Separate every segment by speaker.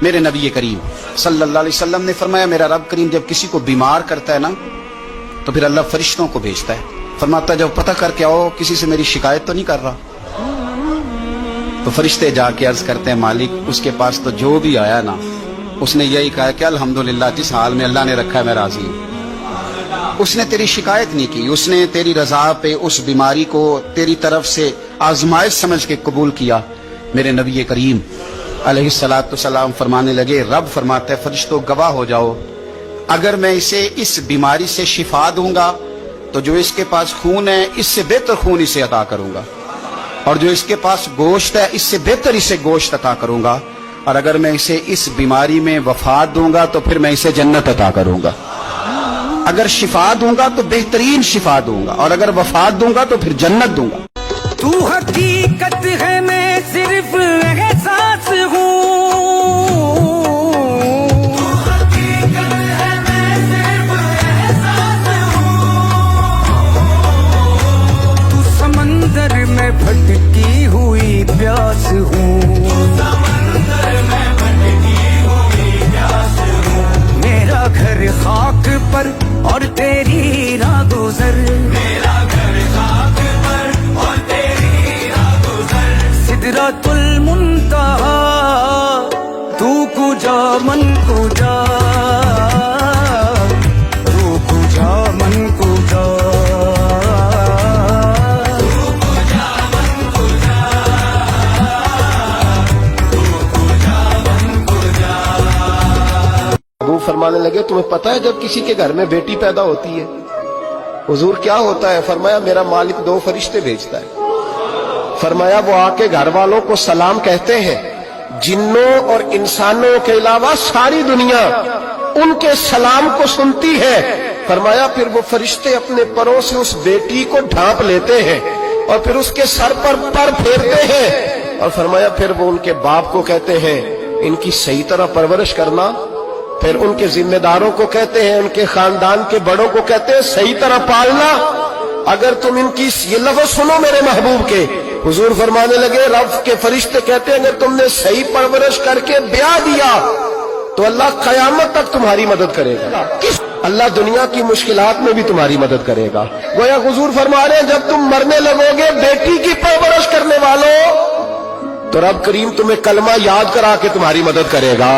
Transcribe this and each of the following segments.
Speaker 1: میرے نبی کریم صلی اللہ علیہ وسلم نے فرمایا میرا رب کریم جب کسی کو بیمار کرتا ہے نا تو پھر اللہ فرشتوں کو بھیجتا ہے، فرماتا ہے جب پتہ کر کے آؤ کسی سے میری شکایت تو نہیں کر رہا۔ تو فرشتے جا کے عرض کرتے ہیں مالک اس کے پاس تو جو بھی آیا نا اس نے یہی کہا کہ الحمدللہ جس حال میں اللہ نے رکھا ہے میں راضی ہوں۔ اس نے تیری شکایت نہیں کی، اس نے تیری رضا پہ اس بیماری کو تیری طرف سے آزمائش سمجھ کے قبول کیا۔ میرے نبی کریم علیہ الصلوۃ والسلام فرمانے لگے، رب فرماتا ہے فرشتوں گواہ ہو جاؤ، اگر میں اسے اس بیماری سے شفا دوں گا تو جو اس کے پاس خون ہے اس سے بہتر خون اسے عطا کروں گا، اور جو اس کے پاس گوشت ہے اس سے بہتر اسے گوشت عطا کروں گا، اور اگر میں اسے اس بیماری میں وفات دوں گا تو پھر میں اسے جنت عطا کروں گا۔ اگر شفا دوں گا تو بہترین شفا دوں گا، اور اگر وفات دوں گا تو پھر جنت دوں گا۔
Speaker 2: تو حقیقت ہے میں صرف احساس ہوں، تو سمندر میں بھٹکی ہوئی پیاس ہوں، میرا گھر خاک پر اور تیری راہ گزر، سدرۃ المنتہا تو کجا من کجا، تو کجا من کجا،
Speaker 3: ابو فرمانے لگے تمہیں پتہ ہے جب کسی کے گھر میں بیٹی پیدا ہوتی ہے حضور کیا ہوتا ہے؟ فرمایا میرا مالک 2 فرشتے بھیجتا ہے، فرمایا وہ آ کے گھر والوں کو سلام کہتے ہیں، جنوں اور انسانوں کے علاوہ ساری دنیا ان کے سلام کو سنتی ہے، فرمایا پھر وہ فرشتے اپنے پروں سے اس بیٹی کو ڈھانپ لیتے ہیں اور پھر اس کے سر پر پھیرتے ہیں، اور فرمایا پھر وہ ان کے باپ کو کہتے ہیں ان کی صحیح طرح پرورش کرنا، پھر ان کے ذمہ داروں کو کہتے ہیں، ان کے خاندان کے بڑوں کو کہتے ہیں صحیح طرح پالنا۔ اگر تم ان کی یہ لفظ سنو میرے محبوب کے، حضور فرمانے لگے رب کے فرشتے کہتے ہیں اگر تم نے صحیح پرورش کر کے بیاہ دیا تو اللہ قیامت تک تمہاری مدد کرے گا، اللہ دنیا کی مشکلات میں بھی تمہاری مدد کرے گا۔ گویا حضور فرما رہے ہیں جب تم مرنے لگو گے بیٹی کی پرورش کرنے والوں تو رب کریم تمہیں کلمہ یاد کرا کے تمہاری مدد کرے گا،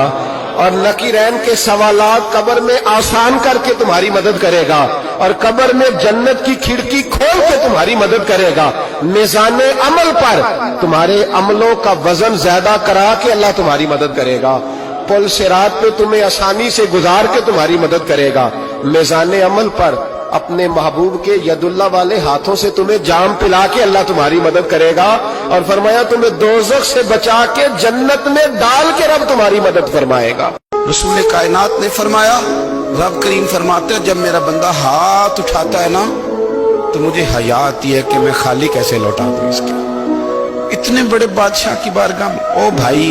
Speaker 3: اور نکیرین کے سوالات قبر میں آسان کر کے تمہاری مدد کرے گا، اور قبر میں جنت کی کھڑکی کھول کے تمہاری مدد کرے گا، میزان عمل پر تمہارے عملوں کا وزن زیادہ کرا کے اللہ تمہاری مدد کرے گا، پل صراط پہ تمہیں آسانی سے گزار کے تمہاری مدد کرے گا، میزان عمل پر اپنے محبوب کے ید اللہ والے ہاتھوں سے تمہیں جام پلا کے اللہ تمہاری مدد کرے گا، اور فرمایا تمہیں دوزخ سے بچا کے جنت میں ڈال کے رب تمہاری مدد فرمائے گا۔
Speaker 1: رسول کائنات نے فرمایا، رب کریم فرماتے ہیں جب میرا بندہ ہاتھ اٹھاتا ہے نا تو مجھے حیا آتی ہے کہ میں خالی کیسے لوٹا دوں اس کے۔ اتنے بڑے بادشاہ کی بارگاہ میں او بھائی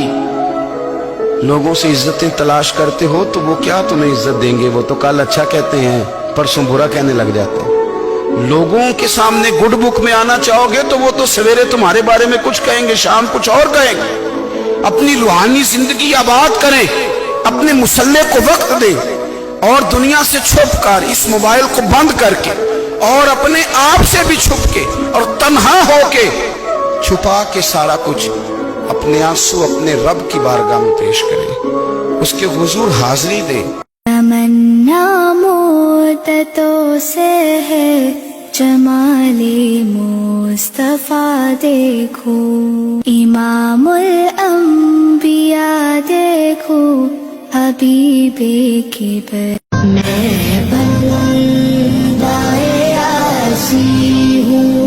Speaker 1: لوگوں سے عزتیں تلاش کرتے ہو تو وہ کیا تمہیں عزت دیں گے؟ وہ تو کل اچھا کہتے ہیں پرسوں برا کہنے لگ جاتے ہیں۔ لوگوں کے سامنے گڈ بک میں آنا چاہو گے تو وہ تو سویرے تمہارے بارے میں کچھ کہیں گے، شام کچھ اور کہیں گے۔ اپنی روحانی زندگی آباد کریں، اپنے مسلح کو وقت دیں، اور دنیا سے چھپ کر اس موبائل کو بند کر کے اور اپنے آپ سے بھی چھپ کے اور تنہا ہو کے چھپا کے سارا کچھ اپنے آنسو اپنے رب کی بارگاہ میں پیش کریں، اس کے حضور حاضری دیں۔
Speaker 4: تمنا مدتوں سے ہے جمالی مصطفیٰ دیکھو، امام الانبیاء دیکھو، حبیب کبر میں بندہ عاصی ہوں۔